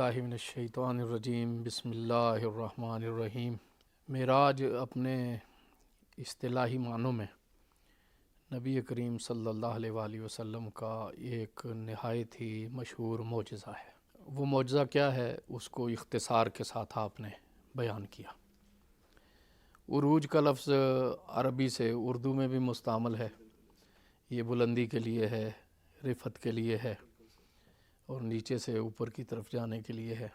باللہ من الشیطان الرجیم بسم اللہ الرحمن الرحیم۔ معراج اپنے اصطلاحی معنوں میں نبی کریم صلی اللہ علیہ وآلہ وسلم کا ایک نہایت ہی مشہور معجزہ ہے۔ وہ معجزہ کیا ہے اس کو اختصار کے ساتھ آپ نے بیان کیا۔ عروج کا لفظ عربی سے اردو میں بھی مستعمل ہے، یہ بلندی کے لیے ہے، رفعت کے لیے ہے اور نیچے سے اوپر کی طرف جانے کے لیے ہے۔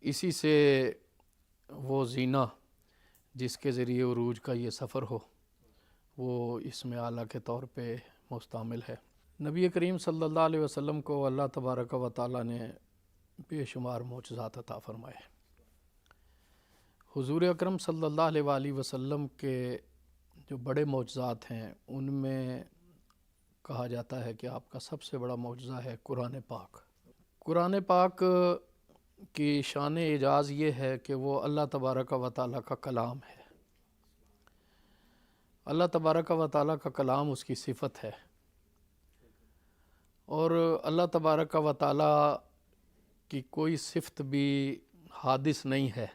اسی سے وہ زینہ جس کے ذریعے عروج کا یہ سفر ہو وہ اسم اعلیٰ کے طور پہ مستعمل ہے۔ نبی کریم صلی اللہ علیہ وسلم کو اللہ تبارک و تعالیٰ نے بے شمار معجزات عطا فرمائے۔ حضور اکرم صلی اللہ علیہ وآلہ وسلم کے جو بڑے معجزات ہیں ان میں کہا جاتا ہے کہ آپ کا سب سے بڑا معجزہ ہے قرآن پاک۔ قرآن پاک کی شان اعجاز یہ ہے کہ وہ اللہ تبارک و تعالیٰ کا کلام ہے۔ اللہ تبارک و تعالیٰ کا کلام اس کی صفت ہے، اور اللہ تبارک و تعالیٰ کی کوئی صفت بھی حادث نہیں ہے۔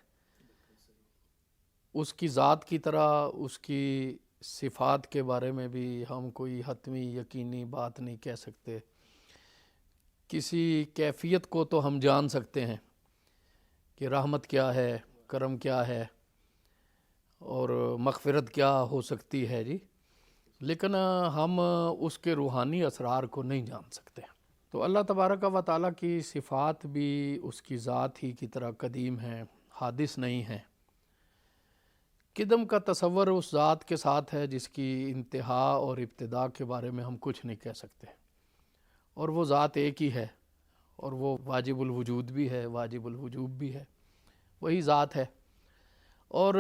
اس کی ذات کی طرح اس کی صفات کے بارے میں بھی ہم کوئی حتمی یقینی بات نہیں کہہ سکتے۔ کسی کیفیت کو تو ہم جان سکتے ہیں کہ رحمت کیا ہے، کرم کیا ہے اور مغفرت کیا ہو سکتی ہے جی، لیکن ہم اس کے روحانی اسرار کو نہیں جان سکتے۔ تو اللہ تبارک و تعالیٰ کی صفات بھی اس کی ذات ہی کی طرح قدیم ہیں، حادث نہیں ہیں۔ قدم کا تصور اس ذات کے ساتھ ہے جس کی انتہا اور ابتدا کے بارے میں ہم کچھ نہیں کہہ سکتے، اور وہ ذات ایک ہی ہے، اور وہ واجب الوجود بھی ہے، واجب الوجوب بھی ہے، وہی ذات ہے۔ اور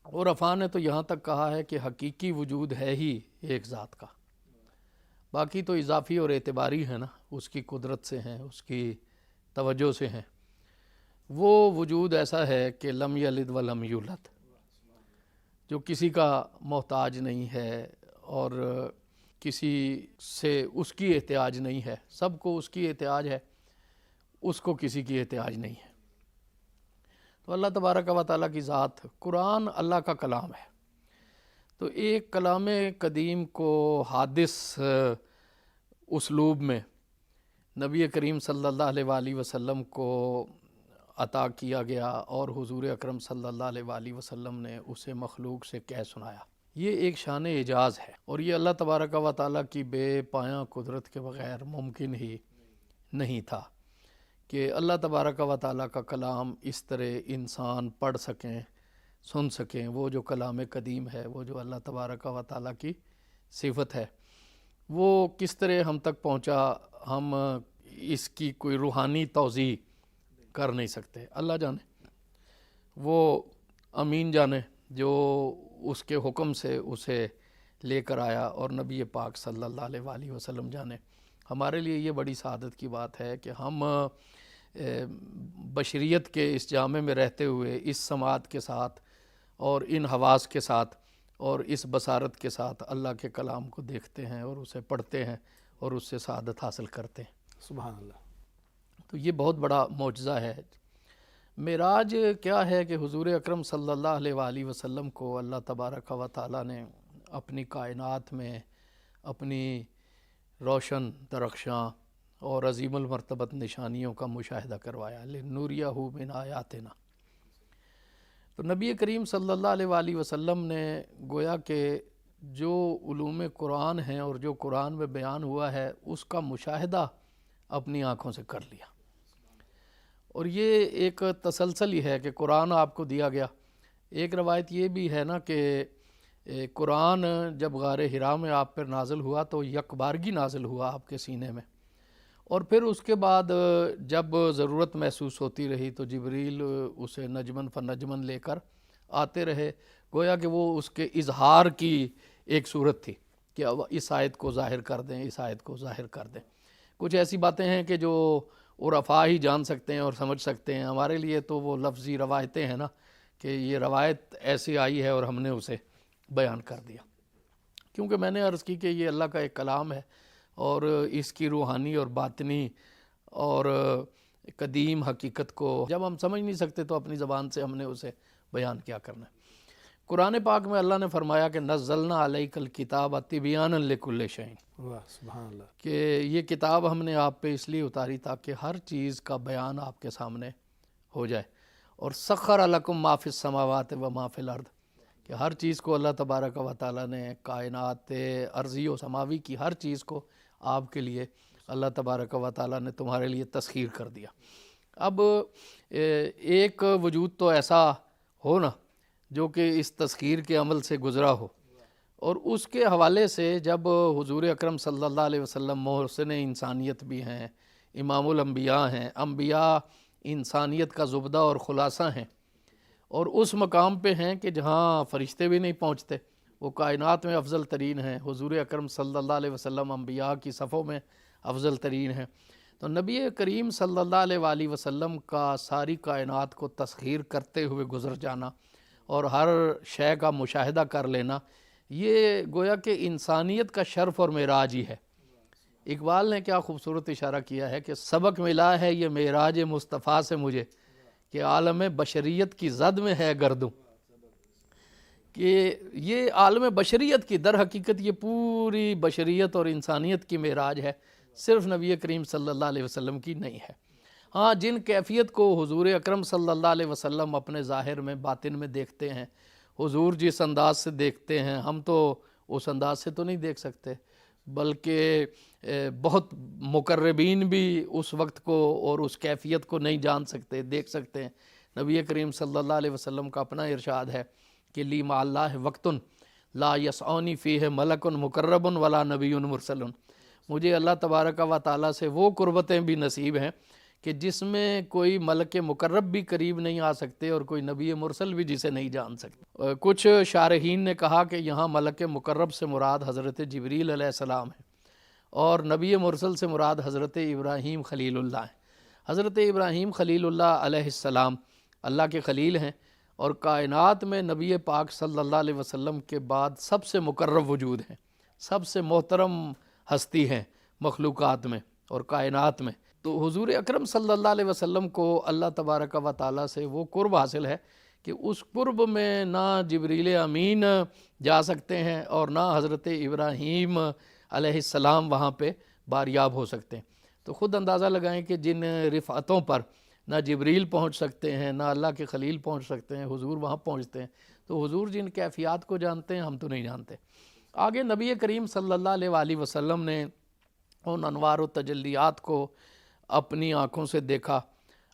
عرفاء نے تو یہاں تک کہا ہے کہ حقیقی وجود ہے ہی ایک ذات کا، باقی تو اضافی اور اعتباری ہے نا، اس کی قدرت سے ہیں، اس کی توجہ سے ہیں۔ وہ وجود ایسا ہے کہ لم یلد ولم یولد، جو کسی کا محتاج نہیں ہے اور کسی سے اس کی احتیاج نہیں ہے، سب کو اس کی احتیاج ہے، اس کو کسی کی احتیاج نہیں ہے۔ تو اللہ تبارک و تعالیٰ کی ذات، قرآن اللہ کا کلام ہے۔ تو ایک کلام قدیم کو حادث اسلوب میں نبی کریم صلی اللہ علیہ وآلہ وسلم کو عطا کیا گیا، اور حضور اکرم صلی اللہ علیہ وآلہ وسلم نے اسے مخلوق سے کہہ سنایا، یہ ایک شان اعجاز ہے، اور یہ اللہ تبارک و تعالیٰ کی بے پایاں قدرت کے بغیر ممکن ہی نہیں تھا کہ اللہ تبارک و تعالیٰ کا کلام اس طرح انسان پڑھ سکیں، سن سکیں۔ وہ جو کلام قدیم ہے، وہ جو اللہ تبارک و تعالیٰ کی صفت ہے، وہ کس طرح ہم تک پہنچا، ہم اس کی کوئی روحانی توضیح کر نہیں سکتے۔ اللہ جانے، وہ امین جانے جو اس کے حکم سے اسے لے کر آیا، اور نبی پاک صلی اللہ علیہ وآلہ وسلم جانے۔ ہمارے لیے یہ بڑی سعادت کی بات ہے کہ ہم بشریت کے اس جامع میں رہتے ہوئے اس سماعت کے ساتھ اور ان حواس کے ساتھ اور اس بصارت کے ساتھ اللہ کے کلام کو دیکھتے ہیں اور اسے پڑھتے ہیں اور اس سے سعادت حاصل کرتے ہیں۔ سبحان اللہ۔ تو یہ بہت بڑا معجزہ ہے۔ معراج کیا ہے کہ حضور اکرم صلی اللہ علیہ وآلہ وسلم کو اللہ تبارک و تعالیٰ نے اپنی کائنات میں اپنی روشن درخشاں اور عظیم المرتبت نشانیوں کا مشاہدہ کروایا، لِنُرِیَہُ مِنْ آیاتنا۔ تو نبی کریم صلی اللہ علیہ وآلہ وسلم نے گویا کہ جو علوم قرآن ہیں اور جو قرآن میں بیان ہوا ہے اس کا مشاہدہ اپنی آنکھوں سے کر لیا، اور یہ ایک تسلسل ہی ہے کہ قرآن آپ کو دیا گیا۔ ایک روایت یہ بھی ہے نا کہ قرآن جب غار حرا میں آپ پر نازل ہوا تو یکبارگی نازل ہوا آپ کے سینے میں، اور پھر اس کے بعد جب ضرورت محسوس ہوتی رہی تو جبریل اسے نجمن فنجمن لے کر آتے رہے، گویا کہ وہ اس کے اظہار کی ایک صورت تھی کہ اب اس آیت کو ظاہر کر دیں، اس آیت کو ظاہر کر دیں۔ کچھ ایسی باتیں ہیں کہ جو عرفاء ہی جان سکتے ہیں اور سمجھ سکتے ہیں، ہمارے لیے تو وہ لفظی روایتیں ہیں نا کہ یہ روایت ایسی آئی ہے اور ہم نے اسے بیان کر دیا، کیونکہ میں نے عرض کی کہ یہ اللہ کا ایک کلام ہے اور اس کی روحانی اور باطنی اور قدیم حقیقت کو جب ہم سمجھ نہیں سکتے تو اپنی زبان سے ہم نے اسے بیان کیا کرنا ہے۔ قرآن پاک میں اللہ نے فرمایا کہ نزلنا علیک الکتاب تبیانا لکل شیء، واہ سبحان اللہ، کہ یہ کتاب ہم نے آپ پہ اس لیے اتاری تاکہ ہر چیز کا بیان آپ کے سامنے ہو جائے۔ اور سخر لکم ما فی السماوات و ما فی الارض، کہ ہر چیز کو اللہ تبارک و تعالیٰ نے، کائنات ارضی و سماوی کی ہر چیز کو آپ کے لیے اللہ تبارک و تعالیٰ نے تمہارے لیے تسخیر کر دیا۔ اب ایک وجود تو ایسا ہو نا جو کہ اس تسخیر کے عمل سے گزرا ہو، اور اس کے حوالے سے جب حضور اکرم صلی اللہ علیہ وسلم محسن انسانیت بھی ہیں، امام الانبیاء ہیں، انبیاء انسانیت کا زبدہ اور خلاصہ ہیں، اور اس مقام پہ ہیں کہ جہاں فرشتے بھی نہیں پہنچتے، وہ کائنات میں افضل ترین ہیں، حضور اکرم صلی اللہ علیہ وسلم انبیاء کی صفوں میں افضل ترین ہیں، تو نبی کریم صلی اللہ علیہ وآلہ وسلم کا ساری کائنات کو تسخیر کرتے ہوئے گزر جانا اور ہر شے کا مشاہدہ کر لینا، یہ گویا کہ انسانیت کا شرف اور معراج ہی ہے۔ اقبال نے کیا خوبصورت اشارہ کیا ہے کہ سبق ملا ہے یہ معراج مصطفیٰ سے مجھے، کہ عالم بشریت کی زد میں ہے گردوں، کہ یہ عالم بشریت کی در حقیقت یہ پوری بشریت اور انسانیت کی معراج ہے، صرف نبی کریم صلی اللہ علیہ وسلم کی نہیں ہے۔ ہاں، جن کیفیت کو حضور اکرم صلی اللہ علیہ وسلم اپنے ظاہر میں باطن میں دیکھتے ہیں، حضور جس انداز سے دیکھتے ہیں ہم تو اس انداز سے تو نہیں دیکھ سکتے، بلکہ بہت مقربین بھی اس وقت کو اور اس کیفیت کو نہیں جان سکتے، دیکھ سکتے ہیں۔ نبی کریم صلی اللہ علیہ وسلم کا اپنا ارشاد ہے کہ لی مع اللہ وقت لا یسعنی فیہ ملک مقرب ولا نبی مرسل، مجھے اللہ تبارک و تعالیٰ سے وہ قربتیں بھی نصیب ہیں کہ جس میں کوئی ملک مقرب بھی قریب نہیں آ سکتے اور کوئی نبی مرسل بھی جسے نہیں جان سکتے۔ کچھ شارحین نے کہا کہ یہاں ملک مقرب سے مراد حضرت جبریل علیہ السلام ہے، اور نبی مرسل سے مراد حضرت ابراہیم خلیل اللہ ہے۔ حضرت ابراہیم خلیل اللہ علیہ السلام اللہ کے خلیل ہیں، اور کائنات میں نبی پاک صلی اللہ علیہ وسلم کے بعد سب سے مقرب وجود ہیں، سب سے محترم ہستی ہیں مخلوقات میں اور کائنات میں۔ تو حضور اکرم صلی اللہ علیہ وسلم کو اللہ تبارک و تعالیٰ سے وہ قرب حاصل ہے کہ اس قرب میں نہ جبریل امین جا سکتے ہیں اور نہ حضرت ابراہیم علیہ السلام وہاں پہ باریاب ہو سکتے ہیں۔ تو خود اندازہ لگائیں کہ جن رفعتوں پر نہ جبریل پہنچ سکتے ہیں، نہ اللہ کے خلیل پہنچ سکتے ہیں، حضور وہاں پہنچتے ہیں، تو حضور جن کیفیات کو جانتے ہیں ہم تو نہیں جانتے۔ آگے نبی کریم صلی اللہ علیہ وآلہ وسلم نے ان انوار و تجلیات کو اپنی آنکھوں سے دیکھا،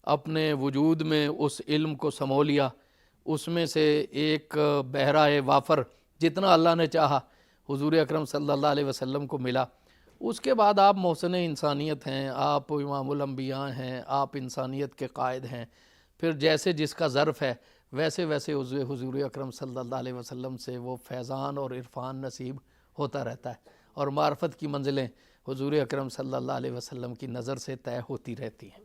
اپنے وجود میں اس علم کو سمو لیا، اس میں سے ایک بحرہ وافر جتنا اللہ نے چاہا حضور اکرم صلی اللہ علیہ وسلم کو ملا۔ اس کے بعد آپ محسن انسانیت ہیں، آپ امام الانبیاء ہیں، آپ انسانیت کے قائد ہیں، پھر جیسے جس کا ظرف ہے ویسے ویسے حضور اکرم صلی اللہ علیہ وسلم سے وہ فیضان اور عرفان نصیب ہوتا رہتا ہے، اور معرفت کی منزلیں حضور اکرم صلی اللہ علیہ وسلم کی نظر سے طے ہوتی رہتی ہیں۔